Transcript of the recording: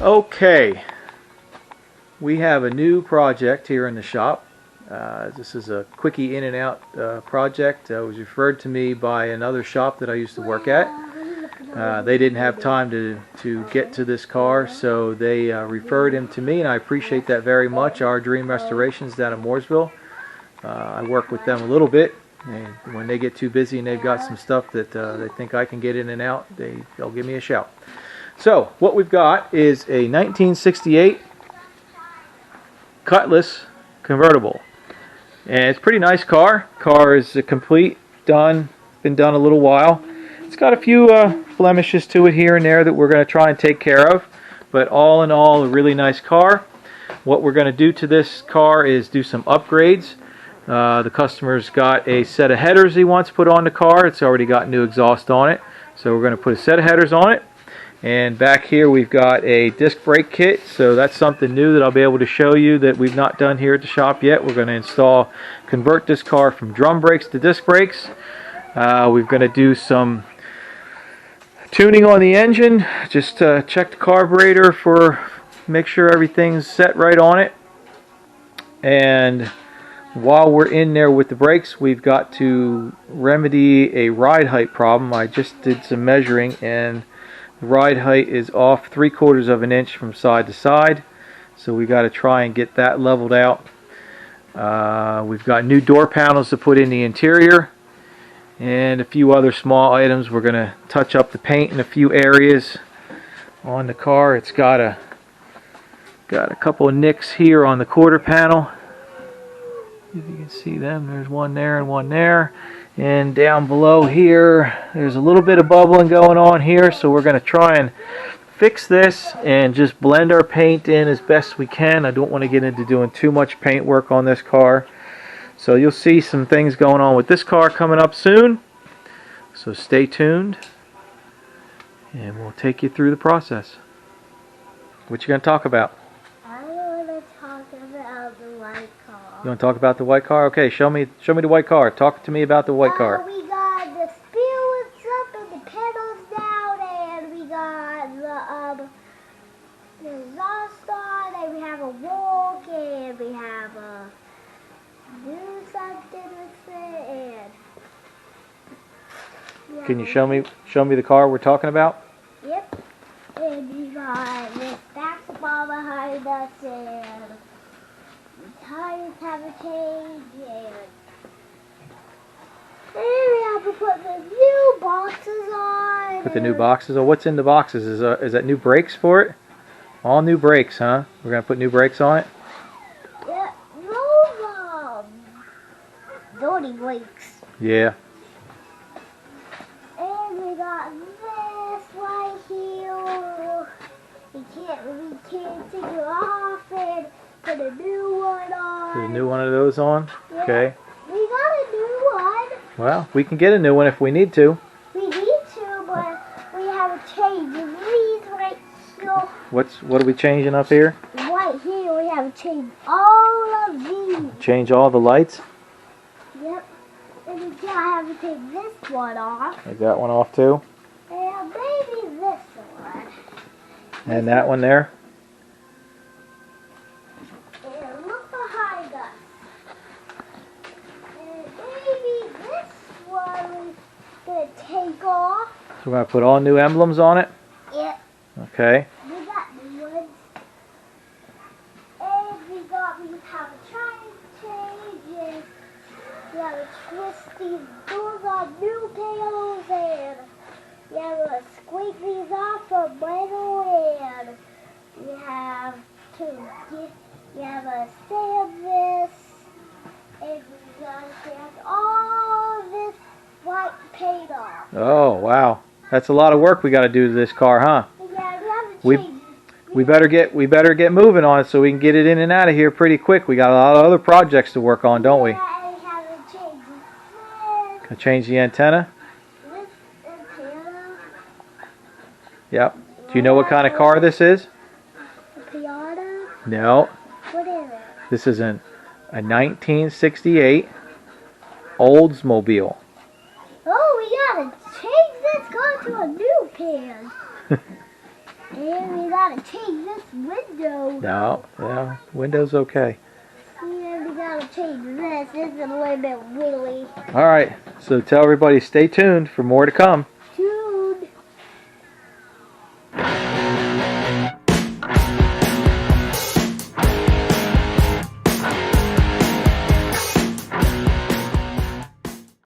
Okay, we have a new project here in the shop. This is a quickie in and out project. It was referred to me by another shop that I used to work at. They didn't have time to get to this car, so they referred him to me, and I appreciate that very much. Our Dream Restorations down in Mooresville. I work with them a little bit, and when they get too busy and they've got some stuff that they think I can get in and out, they'll give me a shout. So what we've got is a 1968 Cutlass Convertible, and it's a pretty nice car. Car is complete, done, been done a little while. It's got a few blemishes to it here and there that we're going to try and take care of, but all in all, a really nice car. What we're going to do to this car is do some upgrades. The customer's got a set of headers he wants put on the car. It's already got new exhaust on it, so we're going to put a set of headers on it. And back here we've got a disc brake kit, so that's something new that I'll be able to show you that we've not done here at the shop yet. We're going to convert this car from drum brakes to disc brakes. We're going to do some tuning on the engine, just to check the carburetor make sure everything's set right on it. And while we're in there with the brakes, we've got to remedy a ride height problem. I just did some measuring, and the ride height is off 3/4 of an inch from side to side, so we got to try and get that leveled out. We've got new door panels to put in the interior, and a few other small items. We're going to touch up the paint in a few areas on the car. It's got a couple of nicks here on the quarter panel. If you can see them, there's one there and one there. And down below here, there's a little bit of bubbling going on here, so we're going to try and fix this and just blend our paint in as best we can. I don't want to get into doing too much paint work on this car. So you'll see some things going on with this car coming up soon. So stay tuned, and we'll take you through the process. What you going to talk about? I want to talk about the white car. You want to talk about the white car? Okay, show me the white car. Talk to me about the white car. We got the spirits up and the pedals down, and we got the exhaust on, and we have a walk, and we have a do something with it, and can you show me the car we're talking about? Yep. And we got this basketball behind us, and the tires haven't changed, and we have to put the new boxes on. Put the new boxes on. What's in the boxes? Is that new brakes for it? All new brakes, huh? We're gonna put new brakes on it. Yeah, no, dirty brakes. Yeah. And we got this right here. We can't take it off and put a new one on. Put a new one of those on. Yeah. Okay. We got a new one. Well, we can get a new one if we need to. We need to, but we have to change these right here. What are we changing up here? Right here, we have to change all of these. Change all the lights. Yep. And then I have to take this one off. Take that one off too. And maybe this one. And that one there. And look behind us. And maybe this one we're going to take off. So we're going to put all new emblems on it? Yep. Okay. We got new ones. And we have a trying changes. We have to twist these doors on new panels, and we have to squeak these off from metal, and we have to sand this, and we got to sand all this white paint off. Oh, wow. That's a lot of work we got to do to this car, huh? Yeah, we have to change. We better get moving on it so we can get it in and out of here pretty quick. We got a lot of other projects to work on, don't we? Yeah, we have to change this. Gonna change the antenna. This antenna. Yep. Do you know what kind of car this is? A piano? No. What is it? This is a 1968 Oldsmobile. Oh, we gotta change this car to a new pan. And we gotta change this window. No, window's okay. And we gotta change this. This is a little bit wiggly. All right, so tell everybody stay tuned for more to come.